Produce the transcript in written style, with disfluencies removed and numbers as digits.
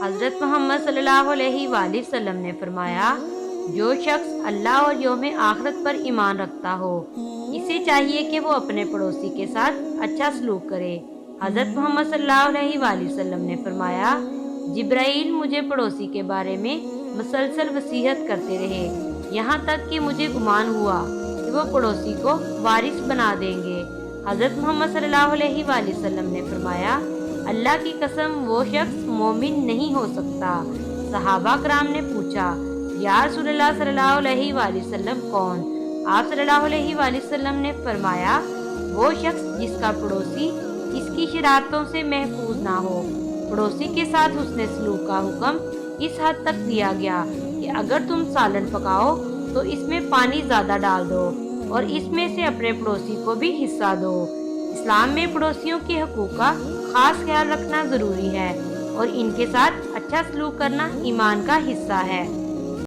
حضرت محمد صلی اللہ علیہ وآلہ وسلم نے فرمایا، جو شخص اللہ اور یوم آخرت پر ایمان رکھتا ہو، اسے چاہیے کہ وہ اپنے پڑوسی کے ساتھ اچھا سلوک کرے۔ حضرت محمد صلی اللہ علیہ وآلہ وسلم نے فرمایا، جبرائیل مجھے پڑوسی کے بارے میں مسلسل وصیت کرتے رہے، یہاں تک کہ مجھے گمان ہوا کہ وہ پڑوسی کو وارث بنا دیں گے۔ حضرت محمد صلی اللہ علیہ وآلہ وسلم نے فرمایا، اللہ کی قسم وہ شخص مومن نہیں ہو سکتا۔ صحابہ کرام نے پوچھا، یا رسول اللہ صلی اللہ علیہ وآلہ وسلم کون؟ آپ صلی اللہ علیہ وآلہ وسلم نے فرمایا، وہ شخص جس کا پڑوسی اس کی شرارتوں سے محفوظ نہ ہو۔ پڑوسی کے ساتھ حسن سلوک کا حکم اس حد تک دیا گیا کہ اگر تم سالن پکاؤ تو اس میں پانی زیادہ ڈال دو اور اس میں سے اپنے پڑوسی کو بھی حصہ دو۔ اسلام میں پڑوسیوں کے حقوق کا خاص خیال رکھنا ضروری ہے اور ان کے ساتھ اچھا سلوک کرنا ایمان کا حصہ ہے۔